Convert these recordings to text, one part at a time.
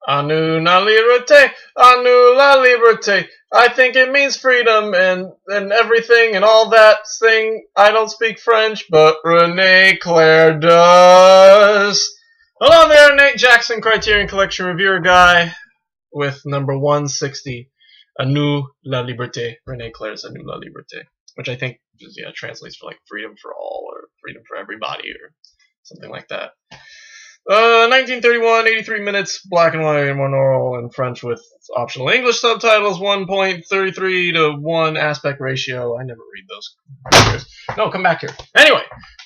Nous la liberté, nous la liberté. I think it means freedom and everything and all that thing. I don't speak French, but Renee Claire does. Hello there, Nate Jackson, Criterion Collection reviewer guy, with number 160, A Nous la liberté. Renee Claire's A Nous la liberté, which I think translates for like freedom for all or freedom for everybody or something like that. 1931, 83 minutes, black and white, one oral in French with optional English subtitles, 1.33 to 1 aspect ratio. I never read those. No, come back here. Anyway,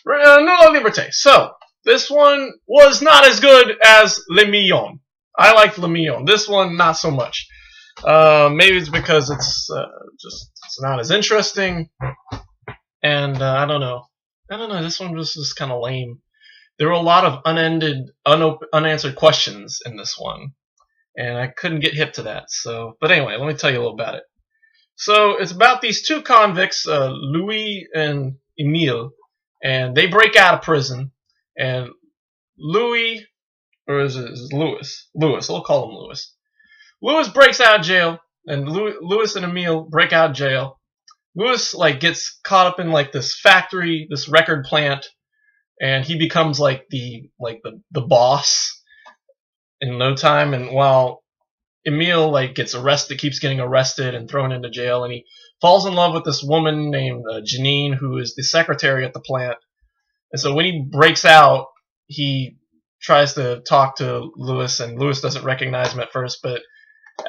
Nous la liberté. So, this one was not as good as Le Million. I liked Le Million. This one, not so much. Maybe it's because it's not as interesting. And I don't know. This one was just kind of lame. There were a lot of unanswered questions in this one, and I couldn't get hip to that. So, but anyway, let me tell you a little about it. So it's about these two convicts, Louis and Emile, and they break out of prison. And Louis, or is it Louis? Louis, we'll call him Louis. Louis breaks out of jail, and Louis and Emile break out of jail. Louis gets caught up in this factory, this record plant. And he becomes the boss in no time. And while Emile gets arrested, keeps getting arrested and thrown into jail, and he falls in love with this woman named Janine, who is the secretary at the plant. And so when he breaks out, he tries to talk to Louis, and Louis doesn't recognize him at first, but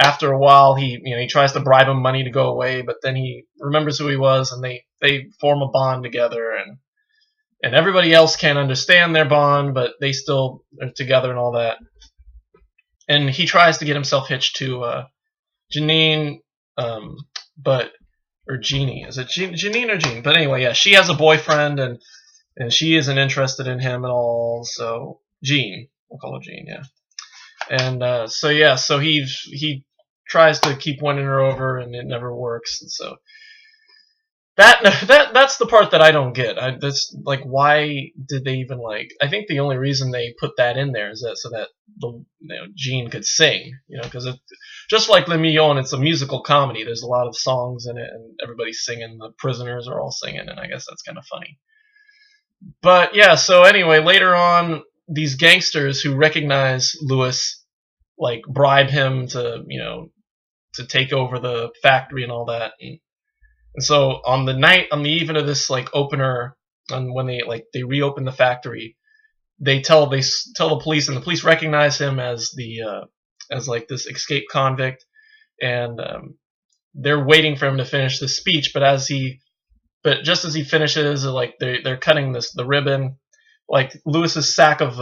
after a while, he tries to bribe him money to go away, but then he remembers who he was, and they form a bond together, and everybody else can't understand their bond, but they still are together and all that. And he tries to get himself hitched to Janine, or Jeannie. Is it Janine or Jean? But anyway, yeah, she has a boyfriend, and she isn't interested in him at all. So Jean, we'll call her Jean, yeah. And so he tries to keep winning her over, and it never works. And so that's the part that I don't get. That's why did they even I think the only reason they put that in there is that so that Jean could sing, because just like Le Million, it's a musical comedy. There's a lot of songs in it, and everybody's singing. The prisoners are all singing, and I guess that's kind of funny. But yeah, so anyway, later on, these gangsters who recognize Louis bribe him to to take over the factory and all that. And so on the eve of this opener, and when they reopen the factory, they tell the police, and the police recognize him as this escaped convict, and they're waiting for him to finish the speech. But just as he finishes, they're cutting the ribbon, Louis's sack of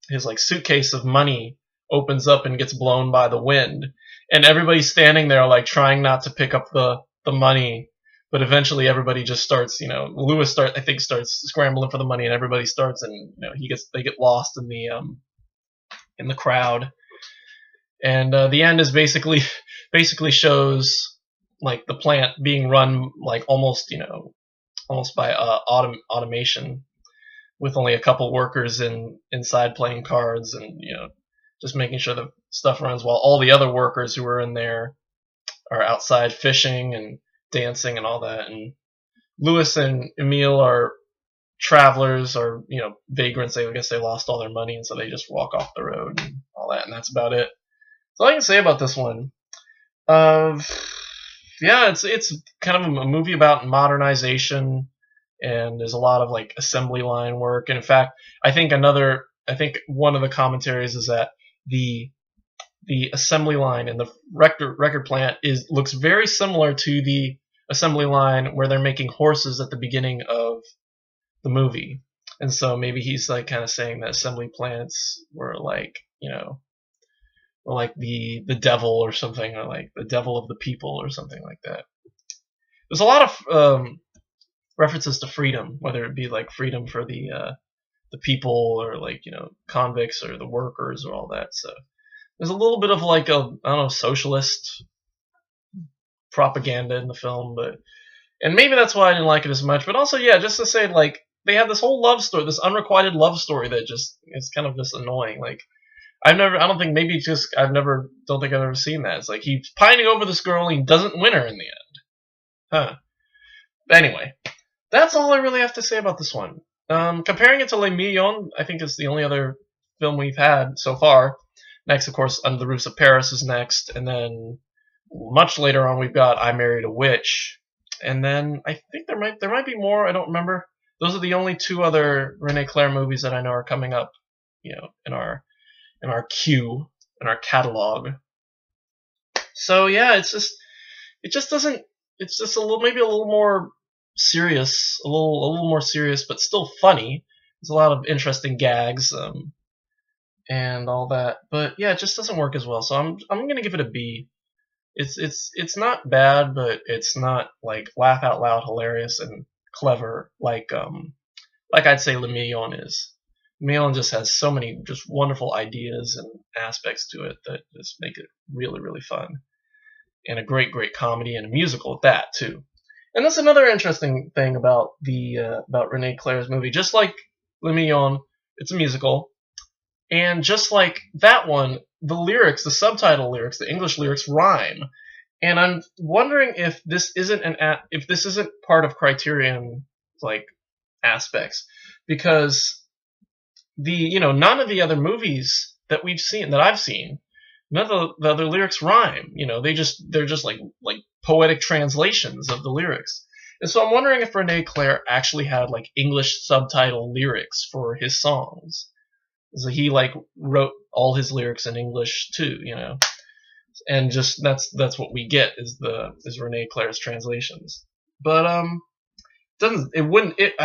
his suitcase of money opens up and gets blown by the wind, and everybody's standing there trying not to pick up the money. But eventually, everybody just starts. Louis starts scrambling for the money, and everybody starts, and they get lost in the crowd. And the end is basically shows the plant being run almost by automation, with only a couple workers inside playing cards, and just making sure the stuff runs, while all the other workers who are in there are outside fishing and dancing and all that. And Louis and Emile are travelers, or vagrants. I guess they lost all their money, and so they just walk off the road and all that, and that's about it. That's all I can say about this one. Yeah, it's kind of a movie about modernization, and there's a lot of assembly line work. And in fact, I think one of the commentaries is that the assembly line in the record plant looks very similar to the assembly line where they're making horses at the beginning of the movie. And so maybe he's kind of saying that assembly plants were the devil or something, or the devil of the people or something like that. There's a lot of references to freedom, whether it be freedom for the people, or convicts, or the workers, or all that. So there's a little bit of socialist propaganda in the film, and maybe that's why I didn't like it as much. But also, yeah, just to say, they have this whole love story, this unrequited love story that just is kind of just annoying. I don't think maybe just don't think I've ever seen that. It's like he's pining over this girl and he doesn't win her in the end. Huh. But anyway, that's all I really have to say about this one. Comparing it to Les Millions, I think it's the only other film we've had so far. Next, of course, Under the Roofs of Paris is next, and then much later on we've got I Married a Witch, and then I think there might be more. I don't remember. Those are the only two other Rene Clair movies that I know are coming up, in our queue, in our catalog. So yeah, it just doesn't. It's just maybe a little more serious, a little more serious, but still funny. There's a lot of interesting gags, and all that. But yeah, it just doesn't work as well. So I'm gonna give it a B. It's not bad, but it's not like laugh out loud hilarious and clever like I'd say Le Million is. Le Million just has so many just wonderful ideas and aspects to it that just make it really, really fun. And a great comedy and a musical at that too. And that's another interesting thing about about Rene Clair's movie. Just like Le Million, it's a musical, and just like that one, the lyrics, the subtitle lyrics, the English lyrics rhyme. And I'm wondering if this isn't part of Criterion like aspects, because none of the other movies that I've seen, none of the other lyrics rhyme. They're just like poetic translations of the lyrics. And so I'm wondering if Rene Clair actually had like English subtitle lyrics for his songs. So he like wrote all his lyrics in English too, and just that's what we get is Rene Clair's translations. But I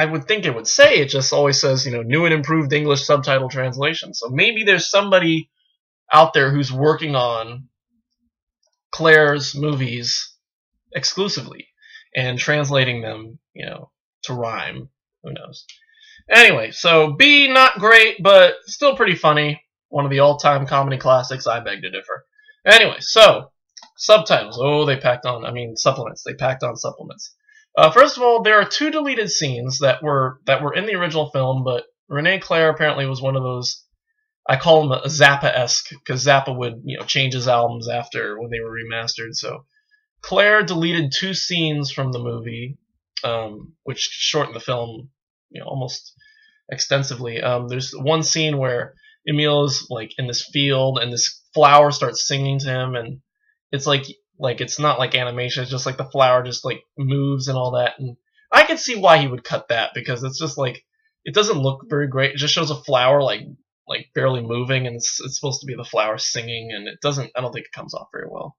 would think it would say, it just always says, new and improved English subtitle translation. So maybe there's somebody out there who's working on Clair's movies exclusively and translating them, to rhyme. Who knows? Anyway, so B, not great, but still pretty funny. One of the all-time comedy classics, I beg to differ. Anyway, so, subtitles. Oh, supplements. They packed on supplements. First of all, there are 2 deleted scenes that were in the original film, but Rene Clair apparently was one of those, I call him a Zappa-esque, because Zappa would, change his albums after when they were remastered. So Clair deleted 2 scenes from the movie, which shortened the film, almost extensively. There's one scene where Emile is like in this field and this flower starts singing to him, and it's like it's not like animation, it's just like the flower just like moves and all that. And I can see why he would cut that, because it's just like, it doesn't look very great. It just shows a flower like barely moving, and it's supposed to be the flower singing, and I don't think it comes off very well.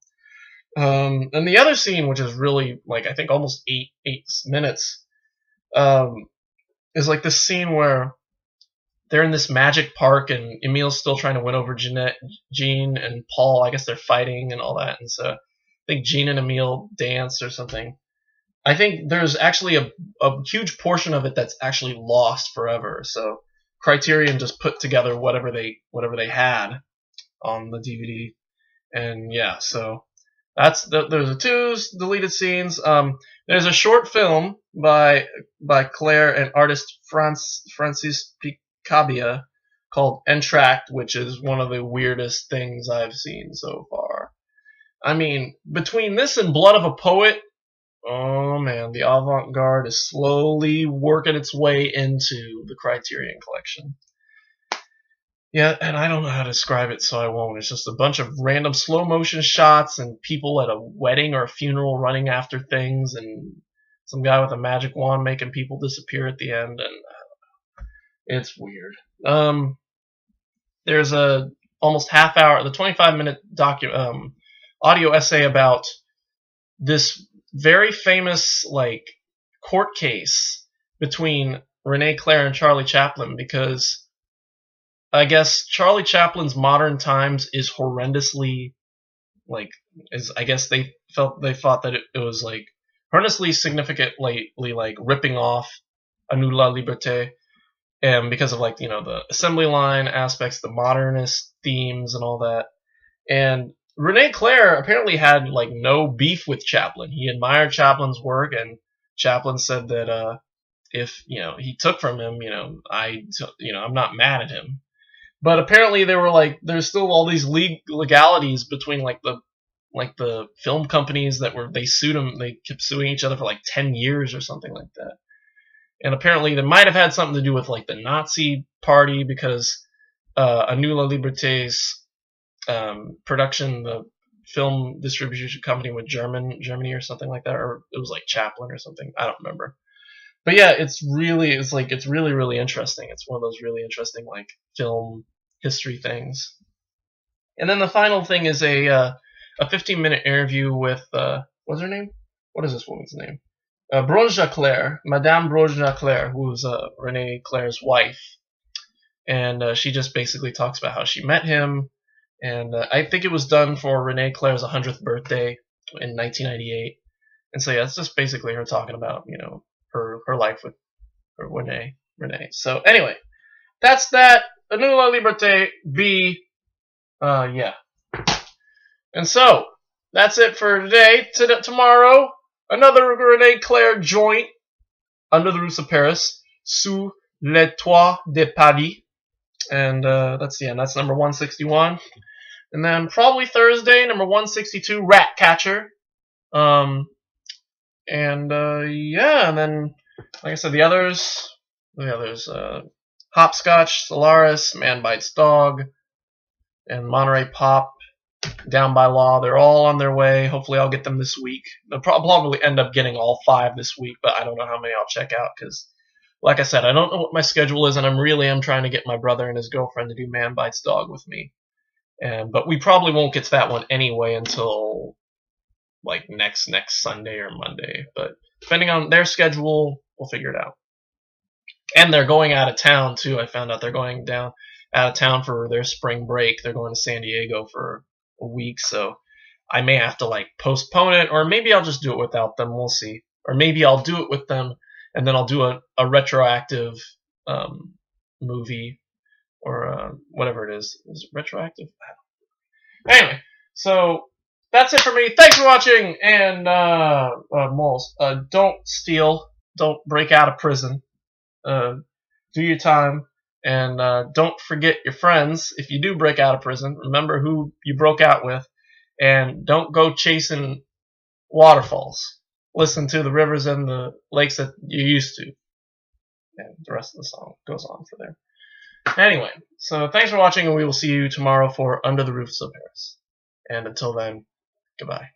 And the other scene, which is really like I think almost 8 minutes, is like this scene where they're in this magic park and Emile's still trying to win over Jean and Paul. I guess they're fighting and all that. And so I think Jean and Emile dance or something. I think there's actually a huge portion of it that's actually lost forever. So Criterion just put together whatever they had on the DVD. And yeah, so there's the 2 deleted scenes. There's a short film by Clair and artist Francis Picabia called Entract, which is one of the weirdest things I've seen so far. I mean, between this and Blood of a Poet, oh man, the avant-garde is slowly working its way into the Criterion collection. Yeah, and I don't know how to describe it, so I won't. It's just a bunch of random slow motion shots and people at a wedding or a funeral running after things, and some guy with a magic wand making people disappear at the end, and it's weird. There's a almost half hour, the 25-minute audio essay about this very famous like court case between Rene Clair and Charlie Chaplin, because I guess Charlie Chaplin's Modern Times is horrendously I guess they thought that it was like horrendously significantly like ripping off a Nous, Liberté, and because of like the assembly line aspects, the modernist themes and all that. And Rene Clair apparently had like no beef with Chaplin. He admired Chaplin's work, and Chaplin said that if he took from him, I'm not mad at him. But apparently there were like there's still all these legalities between like the film companies that were they sued them. They kept suing each other for like 10 years or something like that. And apparently they might have had something to do with like the Nazi party because a Nous Liberté's production, the film distribution company with Germany or something like that, or it was like Chaplin or something. I don't remember. But yeah, it's really really interesting. It's one of those really interesting like film history things. And then the final thing is a 15-minute interview with what's her name? What is this woman's name? Brogna-Claire, Madame Brogna-Claire, who's Rene Claire's wife, and she just basically talks about how she met him, and I think it was done for Rene Claire's 100th birthday in 1998, and so yeah, it's just basically her talking about her life with Rene. So anyway, that's that. A Nous Liberté B. Yeah. And so that's it for today. Tomorrow, another Rene Claire joint under the roofs of Paris, sous les toits de Paris, and that's number 161. And then probably Thursday, number 162, Ratcatcher. And then like I said, the others, Hopscotch, Solaris, Man Bites Dog, and Monterey Pop, Down by Law. They're all on their way. Hopefully I'll get them this week. They'll probably end up getting all 5 this week, but I don't know how many I'll check out because, like I said, I don't know what my schedule is, and I'm trying to get my brother and his girlfriend to do Man Bites Dog with me. But we probably won't get to that one anyway until like next Sunday or Monday. But depending on their schedule, we'll figure it out. And they're going out of town too. I found out they're going out of town for their spring break. They're going to San Diego for a week, so I may have to like postpone it, or maybe I'll just do it without them. We'll see. Or maybe I'll do it with them, and then I'll do a retroactive movie or whatever it is. Is it retroactive? Anyway, so that's it for me. Thanks for watching, and morals. Don't steal. Don't break out of prison. Do your time, and don't forget your friends. If you do break out of prison, remember who you broke out with, and don't go chasing waterfalls. Listen to the rivers and the lakes that you used to. And the rest of the song goes on for there. Anyway, so thanks for watching, and we will see you tomorrow for Under the Roofs of Paris. And until then, goodbye.